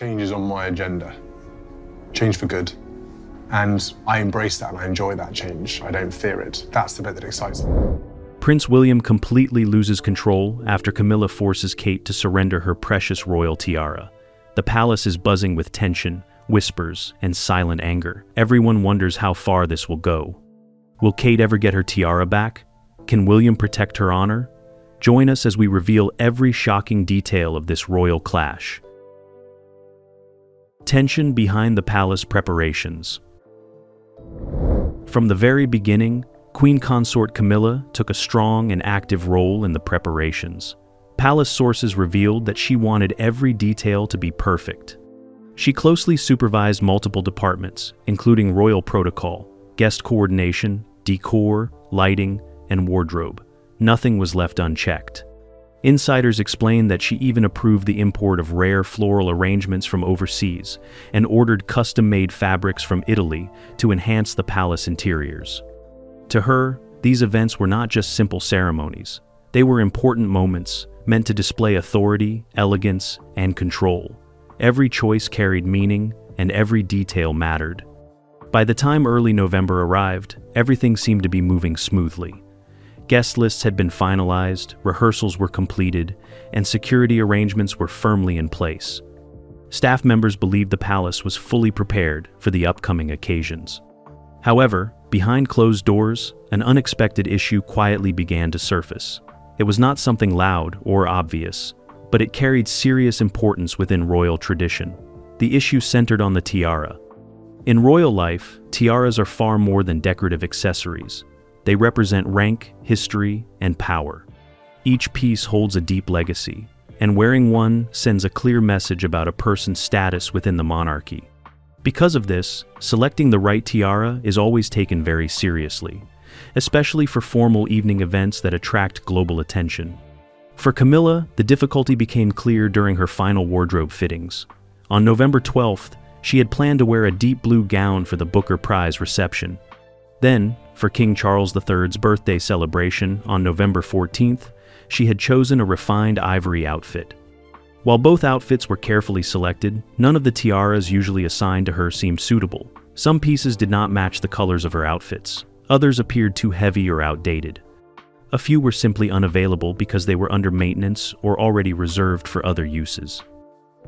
Change is on my agenda. Change for good. And I embrace that and I enjoy that change. I don't fear it. That's the bit that excites me. Prince William completely loses control after Camilla forces Kate to surrender her precious royal tiara. The palace is buzzing with tension, whispers, and silent anger. Everyone wonders how far this will go. Will Kate ever get her tiara back? Can William protect her honor? Join us as we reveal every shocking detail of this royal clash. Tension behind the palace preparations. From the very beginning, Queen Consort Camilla took a strong and active role in the preparations. Palace sources revealed that she wanted every detail to be perfect. She closely supervised multiple departments, including royal protocol, guest coordination, decor, lighting, and wardrobe. Nothing was left unchecked. Insiders explained that she even approved the import of rare floral arrangements from overseas and ordered custom-made fabrics from Italy to enhance the palace interiors. To her, these events were not just simple ceremonies. They were important moments meant to display authority, elegance, and control. Every choice carried meaning, and every detail mattered. By the time early November arrived, everything seemed to be moving smoothly. Guest lists had been finalized, rehearsals were completed, and security arrangements were firmly in place. Staff members believed the palace was fully prepared for the upcoming occasions. However, behind closed doors, an unexpected issue quietly began to surface. It was not something loud or obvious, but it carried serious importance within royal tradition. The issue centered on the tiara. In royal life, tiaras are far more than decorative accessories. They represent rank, history, and power. Each piece holds a deep legacy, and wearing one sends a clear message about a person's status within the monarchy. Because of this, selecting the right tiara is always taken very seriously, especially for formal evening events that attract global attention. For Camilla, the difficulty became clear during her final wardrobe fittings. On November 12th, she had planned to wear a deep blue gown for the Booker Prize reception. Then, for King Charles III's birthday celebration on November 14th, she had chosen a refined ivory outfit. While both outfits were carefully selected, none of the tiaras usually assigned to her seemed suitable. Some pieces did not match the colors of her outfits. Others appeared too heavy or outdated. A few were simply unavailable because they were under maintenance or already reserved for other uses.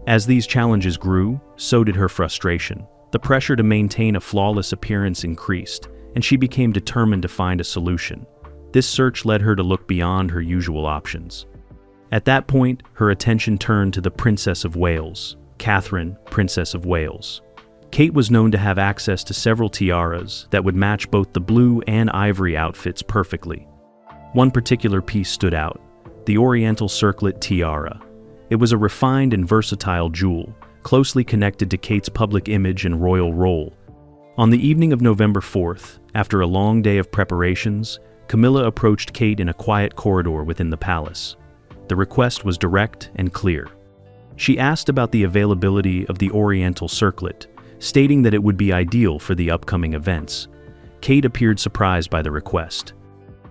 As these challenges grew, so did her frustration. The pressure to maintain a flawless appearance increased, and she became determined to find a solution. This search led her to look beyond her usual options. At that point, her attention turned to the Princess of Wales, Catherine, Princess of Wales. Kate was known to have access to several tiaras that would match both the blue and ivory outfits perfectly. One particular piece stood out, the Oriental Circlet Tiara. It was a refined and versatile jewel, closely connected to Kate's public image and royal role. On the evening of November 4th, after a long day of preparations, Camilla approached Kate in a quiet corridor within the palace. The request was direct and clear. She asked about the availability of the Oriental Circlet, stating that it would be ideal for the upcoming events. Kate appeared surprised by the request.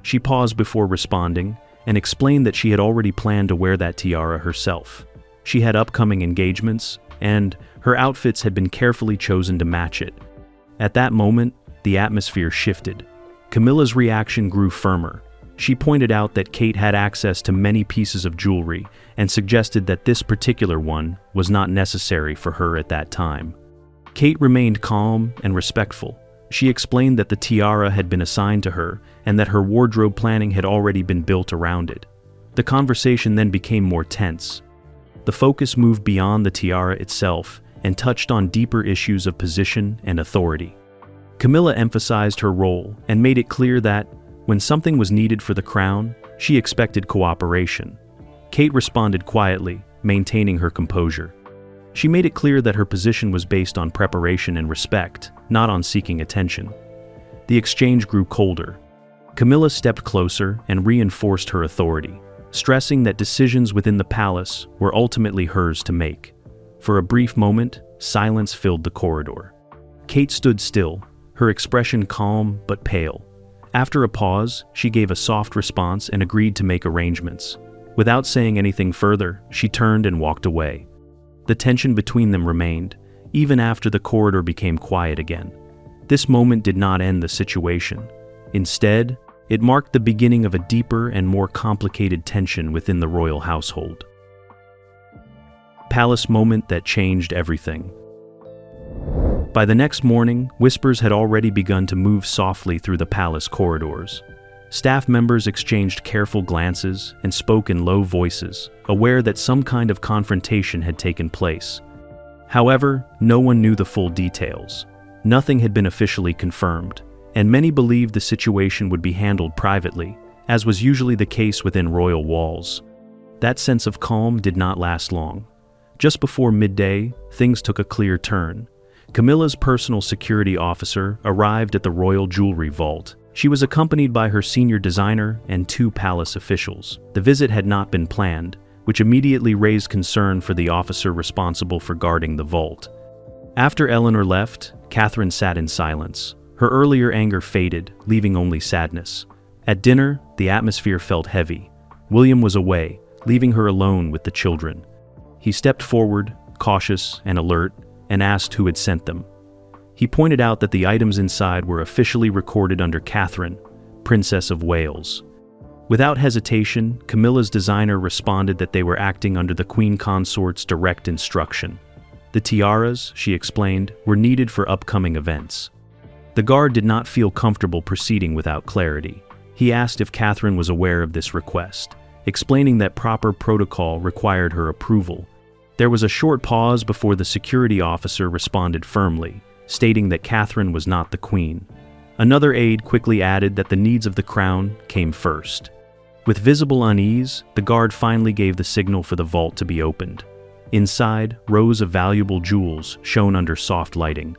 She paused before responding and explained that she had already planned to wear that tiara herself. She had upcoming engagements, and her outfits had been carefully chosen to match it. At that moment, the atmosphere shifted. Camilla's reaction grew firmer. She pointed out that Kate had access to many pieces of jewelry and suggested that this particular one was not necessary for her at that time. Kate remained calm and respectful. She explained that the tiara had been assigned to her and that her wardrobe planning had already been built around it. The conversation then became more tense. The focus moved beyond the tiara itself and touched on deeper issues of position and authority. Camilla emphasized her role and made it clear that, when something was needed for the crown, she expected cooperation. Kate responded quietly, maintaining her composure. She made it clear that her position was based on preparation and respect, not on seeking attention. The exchange grew colder. Camilla stepped closer and reinforced her authority, stressing that decisions within the palace were ultimately hers to make. For a brief moment, silence filled the corridor. Kate stood still, her expression calm but pale. After a pause, she gave a soft response and agreed to make arrangements. Without saying anything further, she turned and walked away. The tension between them remained, even after the corridor became quiet again. This moment did not end the situation. Instead, it marked the beginning of a deeper and more complicated tension within the royal household. Palace moment that changed everything. By the next morning, whispers had already begun to move softly through the palace corridors. Staff members exchanged careful glances and spoke in low voices, aware that some kind of confrontation had taken place. However, no one knew the full details. Nothing had been officially confirmed, and many believed the situation would be handled privately, as was usually the case within royal walls. That sense of calm did not last long. Just before midday, things took a clear turn. Camilla's personal security officer arrived at the royal jewelry vault. She was accompanied by her senior designer and 2 palace officials. The visit had not been planned, which immediately raised concern for the officer responsible for guarding the vault. After Eleanor left, Catherine sat in silence. Her earlier anger faded, leaving only sadness. At dinner, the atmosphere felt heavy. William was away, leaving her alone with the children. He stepped forward, cautious and alert, and asked who had sent them. He pointed out that the items inside were officially recorded under Catherine, Princess of Wales. Without hesitation, Camilla's designer responded that they were acting under the Queen Consort's direct instruction. The tiaras, she explained, were needed for upcoming events. The guard did not feel comfortable proceeding without clarity. He asked if Catherine was aware of this request, explaining that proper protocol required her approval. There was a short pause before the security officer responded firmly, stating that Catherine was not the queen. Another aide quickly added that the needs of the crown came first. With visible unease, the guard finally gave the signal for the vault to be opened. Inside, rows of valuable jewels shone under soft lighting.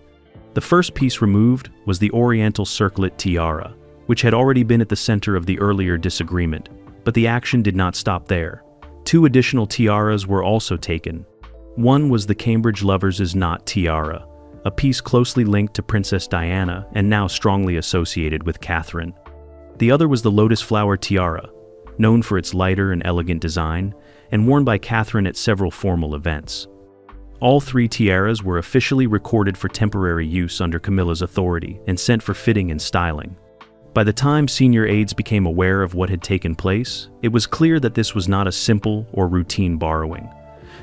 The first piece removed was the oriental circlet tiara, which had already been at the center of the earlier disagreement, but the action did not stop there. 2 additional tiaras were also taken. One was the Cambridge Lovers' Knot tiara, a piece closely linked to Princess Diana and now strongly associated with Catherine. The other was the lotus flower tiara, known for its lighter and elegant design, and worn by Catherine at several formal events. All 3 tiaras were officially recorded for temporary use under Camilla's authority and sent for fitting and styling. By the time senior aides became aware of what had taken place, it was clear that this was not a simple or routine borrowing.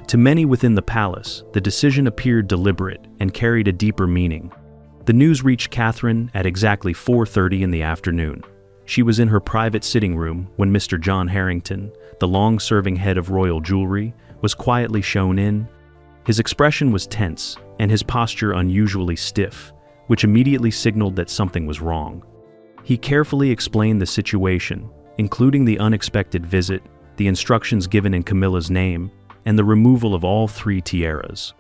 To many within the palace, the decision appeared deliberate and carried a deeper meaning. The news reached Catherine at exactly 4:30 in the afternoon. She was in her private sitting room when Mr. John Harrington, the long-serving head of royal jewelry, was quietly shown in. His expression was tense and his posture unusually stiff, which immediately signaled that something was wrong. He carefully explained the situation, including the unexpected visit, the instructions given in Camilla's name, and the removal of all 3 tiaras.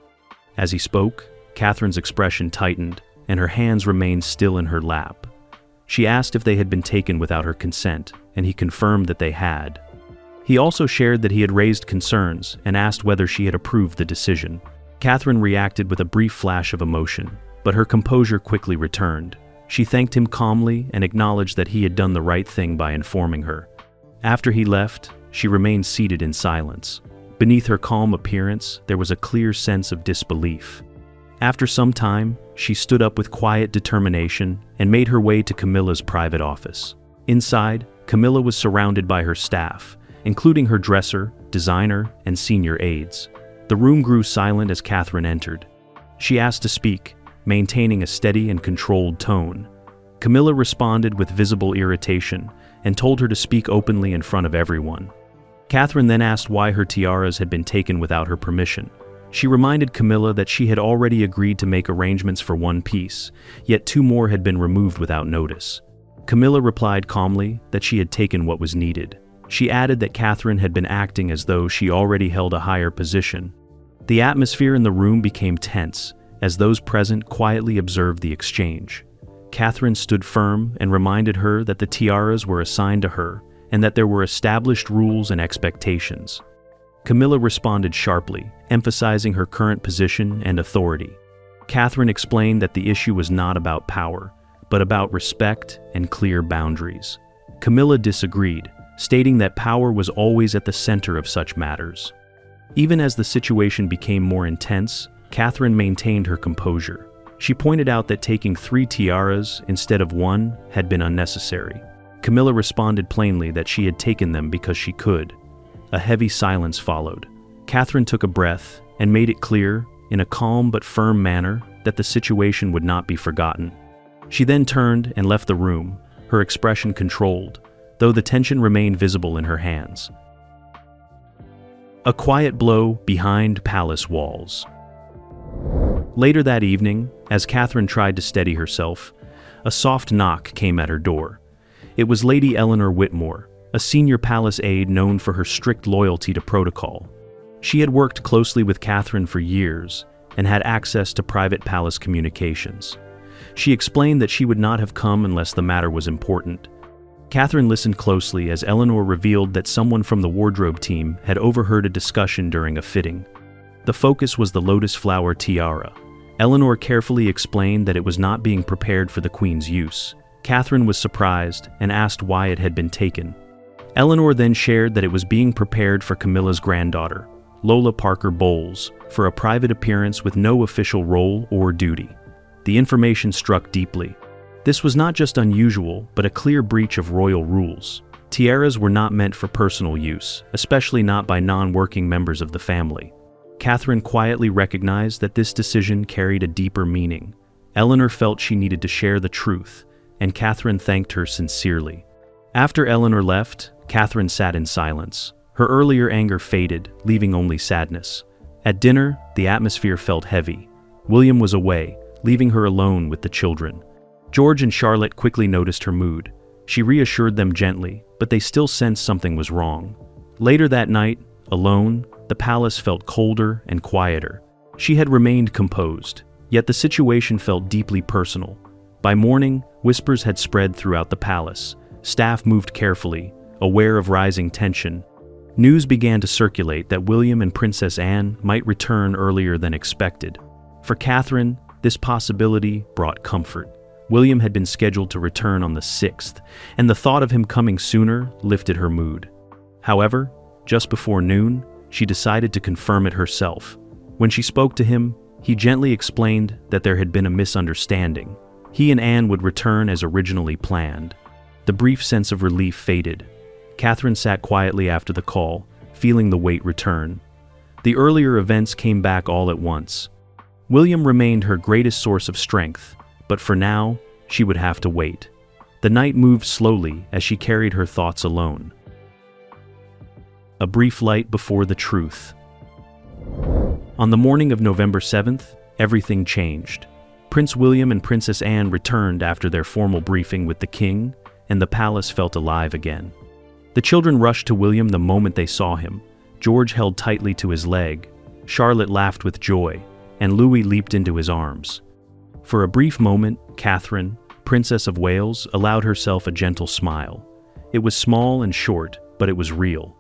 As he spoke, Catherine's expression tightened, and her hands remained still in her lap. She asked if they had been taken without her consent, and he confirmed that they had. He also shared that he had raised concerns and asked whether she had approved the decision. Catherine reacted with a brief flash of emotion, but her composure quickly returned. She thanked him calmly and acknowledged that he had done the right thing by informing her. After he left, she remained seated in silence. Beneath her calm appearance, there was a clear sense of disbelief. After some time, she stood up with quiet determination and made her way to Camilla's private office. Inside, Camilla was surrounded by her staff, including her dresser, designer, and senior aides. The room grew silent as Catherine entered. She asked to speak, maintaining a steady and controlled tone. Camilla responded with visible irritation and told her to speak openly in front of everyone. Catherine then asked why her tiaras had been taken without her permission. She reminded Camilla that she had already agreed to make arrangements for 1 piece, yet 2 more had been removed without notice. Camilla replied calmly that she had taken what was needed. She added that Catherine had been acting as though she already held a higher position. The atmosphere in the room became tense as those present quietly observed the exchange. Catherine stood firm and reminded her that the tiaras were assigned to her and that there were established rules and expectations. Camilla responded sharply, emphasizing her current position and authority. Catherine explained that the issue was not about power, but about respect and clear boundaries. Camilla disagreed, stating that power was always at the center of such matters. Even as the situation became more intense, Catherine maintained her composure. She pointed out that taking 3 tiaras instead of 1 had been unnecessary. Camilla responded plainly that she had taken them because she could. A heavy silence followed. Catherine took a breath and made it clear, in a calm but firm manner, that the situation would not be forgotten. She then turned and left the room, her expression controlled, though the tension remained visible in her hands. A quiet blow behind palace walls. Later that evening, as Catherine tried to steady herself, a soft knock came at her door. It was Lady Eleanor Whitmore, a senior palace aide known for her strict loyalty to protocol. She had worked closely with Catherine for years and had access to private palace communications. She explained that she would not have come unless the matter was important. Catherine listened closely as Eleanor revealed that someone from the wardrobe team had overheard a discussion during a fitting. The focus was the lotus flower tiara. Eleanor carefully explained that it was not being prepared for the Queen's use. Catherine was surprised and asked why it had been taken. Eleanor then shared that it was being prepared for Camilla's granddaughter, Lola Parker Bowles, for a private appearance with no official role or duty. The information struck deeply. This was not just unusual, but a clear breach of royal rules. Tiaras were not meant for personal use, especially not by non-working members of the family. Catherine quietly recognized that this decision carried a deeper meaning. Eleanor felt she needed to share the truth, and Catherine thanked her sincerely. After Eleanor left, Catherine sat in silence. Her earlier anger faded, leaving only sadness. At dinner, the atmosphere felt heavy. William was away, leaving her alone with the children. George and Charlotte quickly noticed her mood. She reassured them gently, but they still sensed something was wrong. Later that night, alone, the palace felt colder and quieter. She had remained composed, yet the situation felt deeply personal. By morning, whispers had spread throughout the palace. Staff moved carefully, aware of rising tension. News began to circulate that William and Princess Anne might return earlier than expected. For Catherine, this possibility brought comfort. William had been scheduled to return on the 6th, and the thought of him coming sooner lifted her mood. However, just before noon, she decided to confirm it herself. When she spoke to him, he gently explained that there had been a misunderstanding. He and Anne would return as originally planned. The brief sense of relief faded. Catherine sat quietly after the call, feeling the weight return. The earlier events came back all at once. William remained her greatest source of strength, but for now, she would have to wait. The night moved slowly as she carried her thoughts alone. A brief light before the truth. On the morning of November 7th, everything changed. Prince William and Princess Anne returned after their formal briefing with the king, and the palace felt alive again. The children rushed to William the moment they saw him. George held tightly to his leg, Charlotte laughed with joy, and Louis leaped into his arms. For a brief moment, Catherine, Princess of Wales, allowed herself a gentle smile. It was small and short, but it was real.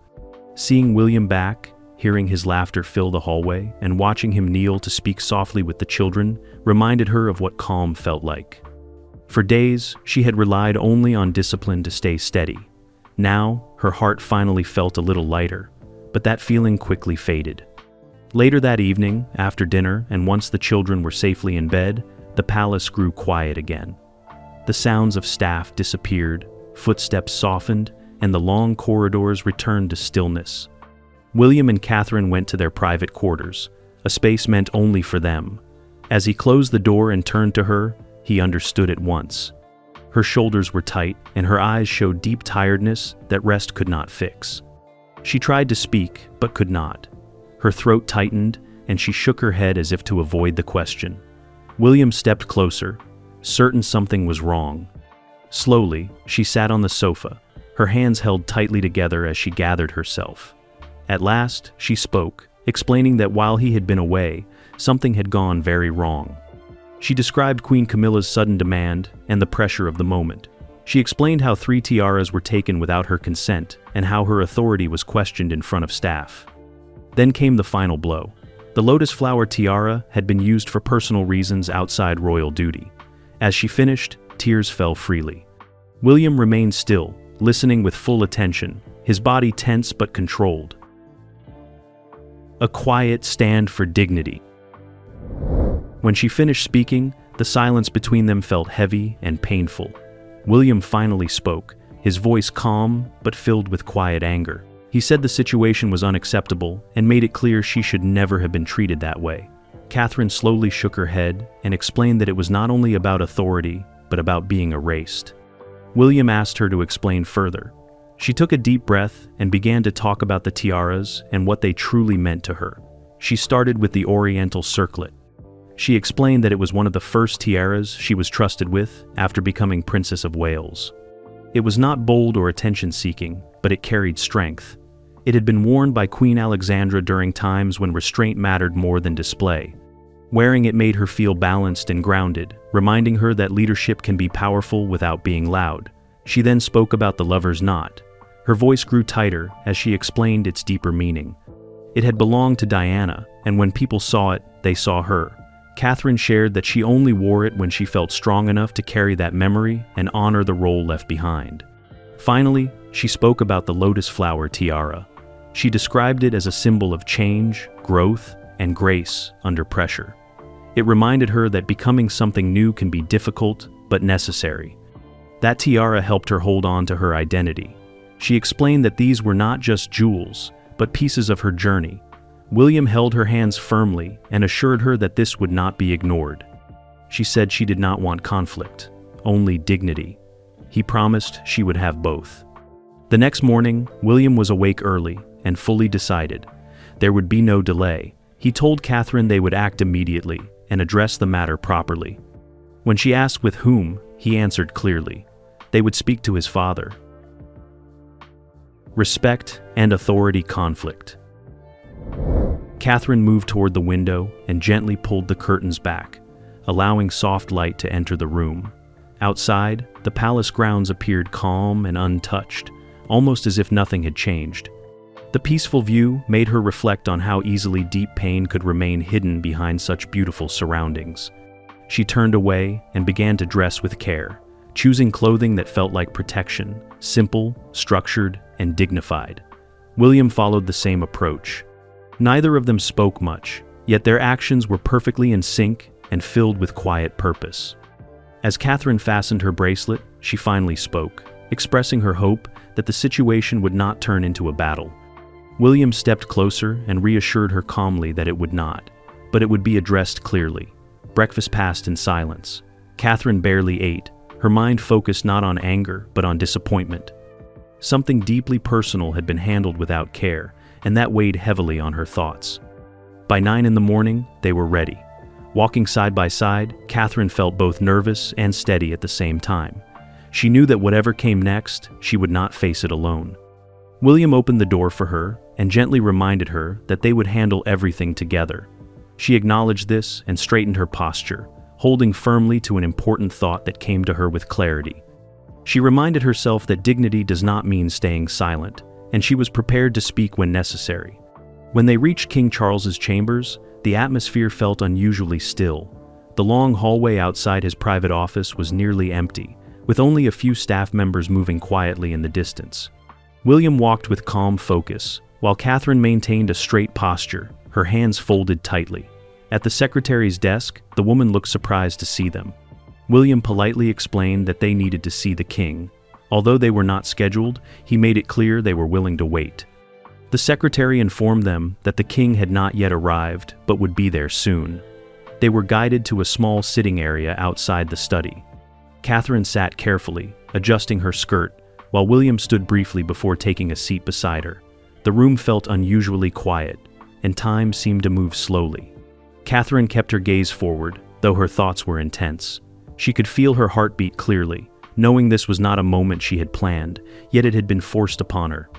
Seeing William back, hearing his laughter fill the hallway, and watching him kneel to speak softly with the children reminded her of what calm felt like. For days, she had relied only on discipline to stay steady. Now, her heart finally felt a little lighter, but that feeling quickly faded. Later that evening, after dinner, and once the children were safely in bed, the palace grew quiet again. The sounds of staff disappeared, footsteps softened, and the long corridors returned to stillness. William and Catherine went to their private quarters, a space meant only for them. As he closed the door and turned to her, he understood at once. Her shoulders were tight, and her eyes showed deep tiredness that rest could not fix. She tried to speak, but could not. Her throat tightened, and she shook her head as if to avoid the question. William stepped closer, certain something was wrong. Slowly, she sat on the sofa, her hands held tightly together as she gathered herself. At last, she spoke, explaining that while he had been away, something had gone very wrong. She described Queen Camilla's sudden demand and the pressure of the moment. She explained how 3 tiaras were taken without her consent and how her authority was questioned in front of staff. Then came the final blow. The lotus flower tiara had been used for personal reasons outside royal duty. As she finished, tears fell freely. William remained still, listening with full attention, his body tense but controlled. a quiet stand for dignity. When she finished speaking, the silence between them felt heavy and painful. William finally spoke, his voice calm but filled with quiet anger. He said the situation was unacceptable and made it clear she should never have been treated that way. Catherine slowly shook her head and explained that it was not only about authority, but about being erased. William asked her to explain further. She took a deep breath and began to talk about the tiaras and what they truly meant to her. She started with the Oriental circlet. She explained that it was one of the first tiaras she was trusted with after becoming Princess of Wales. It was not bold or attention-seeking, but it carried strength. It had been worn by Queen Alexandra during times when restraint mattered more than display. Wearing it made her feel balanced and grounded, reminding her that leadership can be powerful without being loud. She then spoke about the lover's knot. Her voice grew tighter as she explained its deeper meaning. It had belonged to Diana, and when people saw it, they saw her. Catherine shared that she only wore it when she felt strong enough to carry that memory and honor the role left behind. Finally, she spoke about the lotus flower tiara. She described it as a symbol of change, growth, and grace under pressure. It reminded her that becoming something new can be difficult, but necessary. That tiara helped her hold on to her identity. She explained that these were not just jewels, but pieces of her journey. William held her hands firmly and assured her that this would not be ignored. She said she did not want conflict, only dignity. He promised she would have both. The next morning, William was awake early and fully decided. There would be no delay. He told Catherine they would act immediately and address the matter properly. When she asked with whom, he answered clearly. They would speak to his father. Respect and authority conflict. Catherine moved toward the window and gently pulled the curtains back, allowing soft light to enter the room. Outside, the palace grounds appeared calm and untouched, almost as if nothing had changed. The peaceful view made her reflect on how easily deep pain could remain hidden behind such beautiful surroundings. She turned away and began to dress with care, choosing clothing that felt like protection, simple, structured, and dignified. William followed the same approach. Neither of them spoke much, yet their actions were perfectly in sync and filled with quiet purpose. As Catherine fastened her bracelet, she finally spoke, expressing her hope that the situation would not turn into a battle. William stepped closer and reassured her calmly that it would not, but it would be addressed clearly. Breakfast passed in silence. Catherine barely ate, her mind focused not on anger but on disappointment. Something deeply personal had been handled without care, and that weighed heavily on her thoughts. By 9 in the morning, they were ready. Walking side by side, Catherine felt both nervous and steady at the same time. She knew that whatever came next, she would not face it alone. William opened the door for her and gently reminded her that they would handle everything together. She acknowledged this and straightened her posture, holding firmly to an important thought that came to her with clarity. She reminded herself that dignity does not mean staying silent, and she was prepared to speak when necessary. When they reached King Charles's chambers, the atmosphere felt unusually still. The long hallway outside his private office was nearly empty, with only a few staff members moving quietly in the distance. William walked with calm focus, while Catherine maintained a straight posture, her hands folded tightly. At the secretary's desk, the woman looked surprised to see them. William politely explained that they needed to see the king. Although they were not scheduled, he made it clear they were willing to wait. The secretary informed them that the king had not yet arrived, but would be there soon. They were guided to a small sitting area outside the study. Catherine sat carefully, adjusting her skirt, while William stood briefly before taking a seat beside her. The room felt unusually quiet, and time seemed to move slowly. Catherine kept her gaze forward, though her thoughts were intense. She could feel her heartbeat clearly, knowing this was not a moment she had planned, yet it had been forced upon her.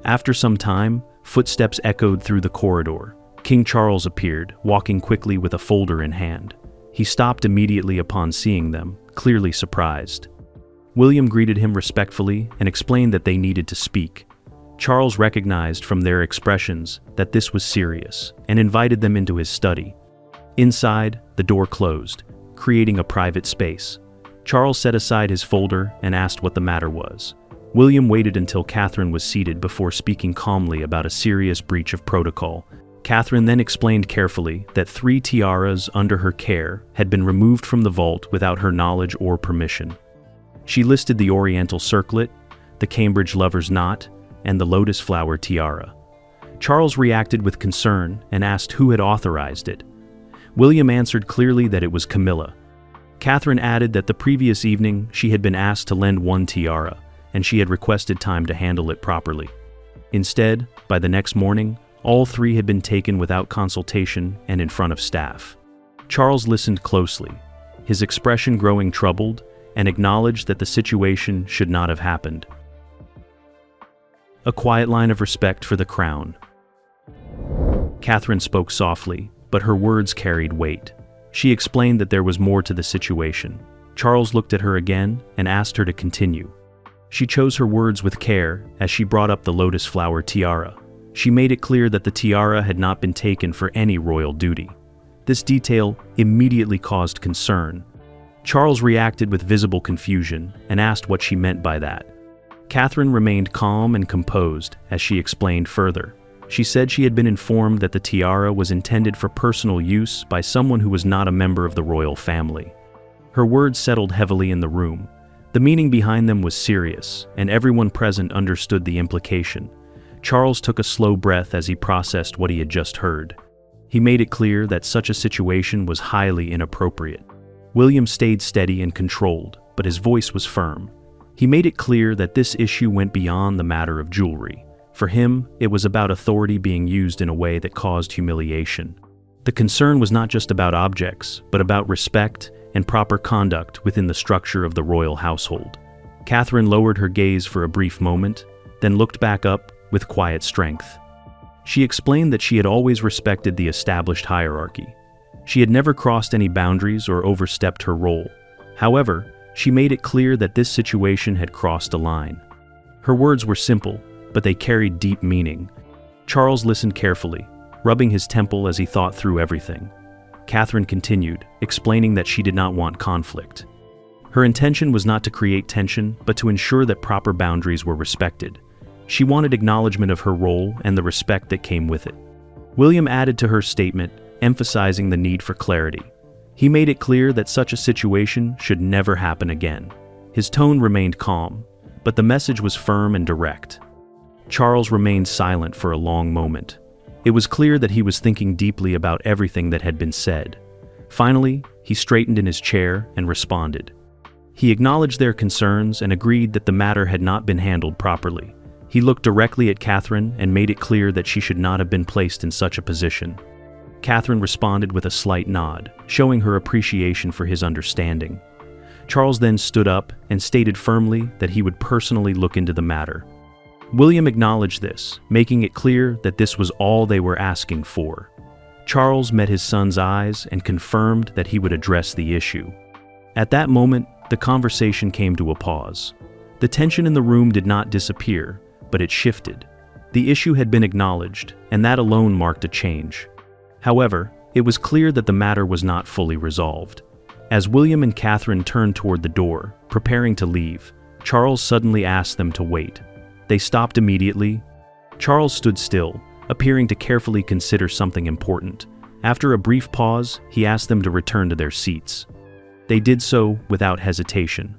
After some time, footsteps echoed through the corridor. King Charles appeared, walking quickly with a folder in hand. He stopped immediately upon seeing them, clearly surprised. William greeted him respectfully and explained that they needed to speak. Charles recognized from their expressions that this was serious and invited them into his study. Inside, the door closed, creating a private space. Charles set aside his folder and asked what the matter was. William waited until Catherine was seated before speaking calmly about a serious breach of protocol. Catherine then explained carefully that 3 tiaras under her care had been removed from the vault without her knowledge or permission. She listed the Oriental Circlet, the Cambridge Lover's Knot, and the Lotus Flower Tiara. Charles reacted with concern and asked who had authorized it. William answered clearly that it was Camilla. Catherine added that the previous evening she had been asked to lend 1 tiara, and she had requested time to handle it properly. Instead, by the next morning, all 3 had been taken without consultation and in front of staff. Charles listened closely, his expression growing troubled, and acknowledged that the situation should not have happened. A quiet line of respect for the crown. Catherine spoke softly, but her words carried weight. She explained that there was more to the situation. Charles looked at her again and asked her to continue. She chose her words with care as she brought up the lotus flower tiara. She made it clear that the tiara had not been taken for any royal duty. This detail immediately caused concern. Charles reacted with visible confusion and asked what she meant by that. Catherine remained calm and composed as she explained further. She said she had been informed that the tiara was intended for personal use by someone who was not a member of the royal family. Her words settled heavily in the room. The meaning behind them was serious, and everyone present understood the implication. Charles took a slow breath as he processed what he had just heard. He made it clear that such a situation was highly inappropriate. William stayed steady and controlled, but his voice was firm. He made it clear that this issue went beyond the matter of jewelry. For him, it was about authority being used in a way that caused humiliation. The concern was not just about objects, but about respect and proper conduct within the structure of the royal household. Catherine lowered her gaze for a brief moment, then looked back up with quiet strength. She explained that she had always respected the established hierarchy. She had never crossed any boundaries or overstepped her role. However, she made it clear that this situation had crossed a line. Her words were simple, but they carried deep meaning. Charles listened carefully, rubbing his temple as he thought through everything. Catherine continued, explaining that she did not want conflict. Her intention was not to create tension, but to ensure that proper boundaries were respected. She wanted acknowledgement of her role and the respect that came with it. William added to her statement, emphasizing the need for clarity. He made it clear that such a situation should never happen again. His tone remained calm, but the message was firm and direct. Charles remained silent for a long moment. It was clear that he was thinking deeply about everything that had been said. Finally, he straightened in his chair and responded. He acknowledged their concerns and agreed that the matter had not been handled properly. He looked directly at Catherine and made it clear that she should not have been placed in such a position. Catherine responded with a slight nod, showing her appreciation for his understanding. Charles then stood up and stated firmly that he would personally look into the matter. William acknowledged this, making it clear that this was all they were asking for. Charles met his son's eyes and confirmed that he would address the issue. At that moment, the conversation came to a pause. The tension in the room did not disappear, but it shifted. The issue had been acknowledged, and that alone marked a change. However, it was clear that the matter was not fully resolved. As William and Catherine turned toward the door, preparing to leave, Charles suddenly asked them to wait. They stopped immediately. Charles stood still, appearing to carefully consider something important. After a brief pause, he asked them to return to their seats. They did so without hesitation.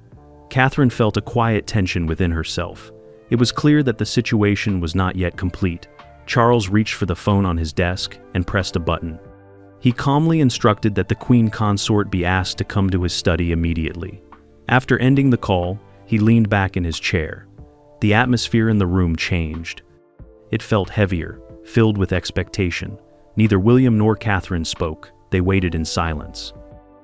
Catherine felt a quiet tension within herself. It was clear that the situation was not yet complete. Charles reached for the phone on his desk and pressed a button. He calmly instructed that the Queen Consort be asked to come to his study immediately. After ending the call, he leaned back in his chair. The atmosphere in the room changed. It felt heavier, filled with expectation. Neither William nor Catherine spoke. They waited in silence.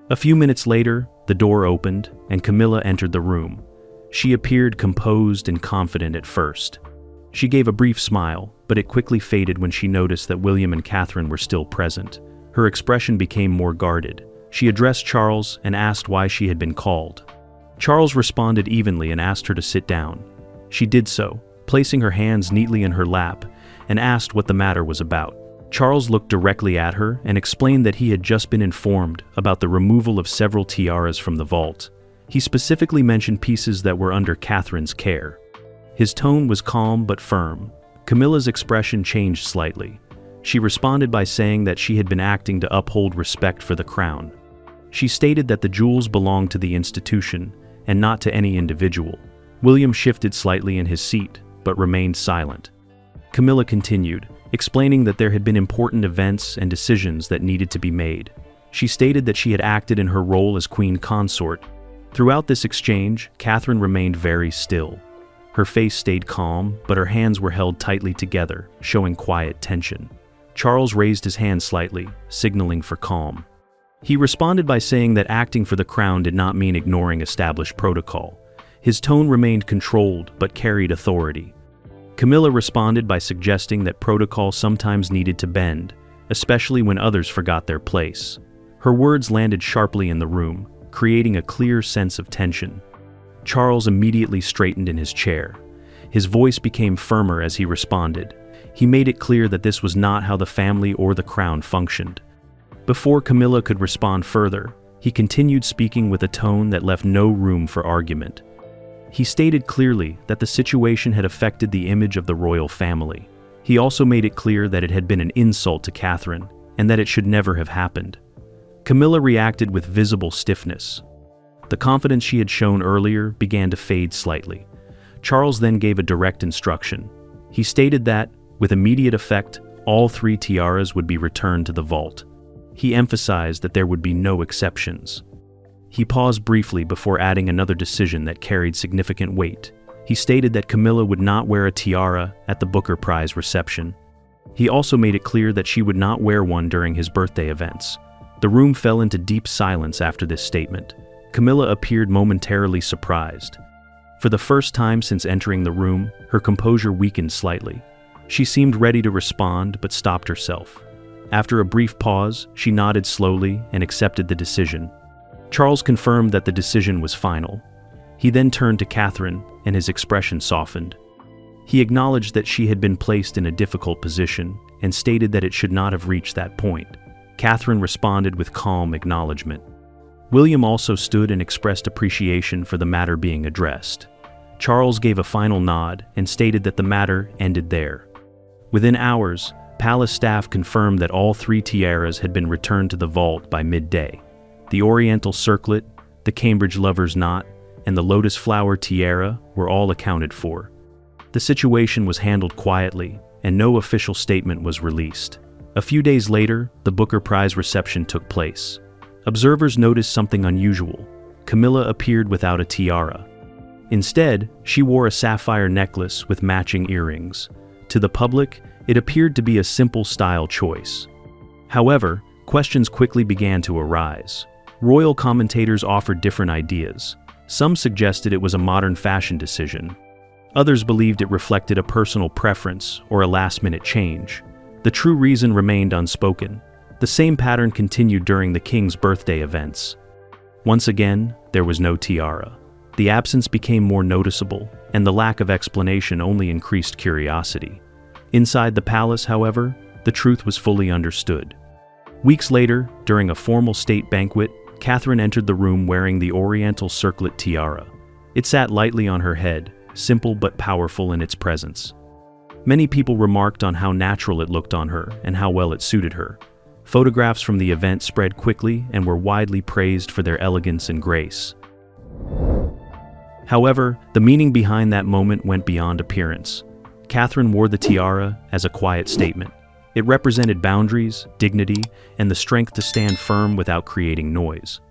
A few minutes later, the door opened and Camilla entered the room. She appeared composed and confident at first. She gave a brief smile, but it quickly faded when she noticed that William and Catherine were still present. Her expression became more guarded. She addressed Charles and asked why she had been called. Charles responded evenly and asked her to sit down. She did so, placing her hands neatly in her lap, and asked what the matter was about. Charles looked directly at her and explained that he had just been informed about the removal of several tiaras from the vault. He specifically mentioned pieces that were under Catherine's care. His tone was calm but firm. Camilla's expression changed slightly. She responded by saying that she had been acting to uphold respect for the crown. She stated that the jewels belonged to the institution and not to any individual. William shifted slightly in his seat, but remained silent. Camilla continued, explaining that there had been important events and decisions that needed to be made. She stated that she had acted in her role as queen consort. Throughout this exchange, Catherine remained very still. Her face stayed calm, but her hands were held tightly together, showing quiet tension. Charles raised his hand slightly, signaling for calm. He responded by saying that acting for the crown did not mean ignoring established protocol. His tone remained controlled, but carried authority. Camilla responded by suggesting that protocol sometimes needed to bend, especially when others forgot their place. Her words landed sharply in the room, creating a clear sense of tension. Charles immediately straightened in his chair. His voice became firmer as he responded. He made it clear that this was not how the family or the crown functioned. Before Camilla could respond further, he continued speaking with a tone that left no room for argument. He stated clearly that the situation had affected the image of the royal family. He also made it clear that it had been an insult to Catherine, and that it should never have happened. Camilla reacted with visible stiffness. The confidence she had shown earlier began to fade slightly. Charles then gave a direct instruction. He stated that, with immediate effect, all 3 tiaras would be returned to the vault. He emphasized that there would be no exceptions. He paused briefly before adding another decision that carried significant weight. He stated that Camilla would not wear a tiara at the Booker Prize reception. He also made it clear that she would not wear one during his birthday events. The room fell into deep silence after this statement. Camilla appeared momentarily surprised. For the first time since entering the room, her composure weakened slightly. She seemed ready to respond, but stopped herself. After a brief pause, she nodded slowly and accepted the decision. Charles confirmed that the decision was final. He then turned to Catherine, and his expression softened. He acknowledged that she had been placed in a difficult position and stated that it should not have reached that point. Catherine responded with calm acknowledgement. William also stood and expressed appreciation for the matter being addressed. Charles gave a final nod and stated that the matter ended there. Within hours, palace staff confirmed that all 3 tiaras had been returned to the vault by midday. The Oriental circlet, the Cambridge lover's knot, and the lotus flower tiara were all accounted for. The situation was handled quietly, and no official statement was released. A few days later, the Booker Prize reception took place. Observers noticed something unusual. Camilla appeared without a tiara. Instead, she wore a sapphire necklace with matching earrings. To the public, it appeared to be a simple style choice. However, questions quickly began to arise. Royal commentators offered different ideas. Some suggested it was a modern fashion decision. Others believed it reflected a personal preference or a last-minute change. The true reason remained unspoken. The same pattern continued during the king's birthday events. Once again, there was no tiara. The absence became more noticeable, and the lack of explanation only increased curiosity. Inside the palace, however, the truth was fully understood. Weeks later, during a formal state banquet, Catherine entered the room wearing the Oriental circlet tiara. It sat lightly on her head, simple but powerful in its presence. Many people remarked on how natural it looked on her and how well it suited her. Photographs from the event spread quickly and were widely praised for their elegance and grace. However, the meaning behind that moment went beyond appearance. Catherine wore the tiara as a quiet statement. It represented boundaries, dignity, and the strength to stand firm without creating noise.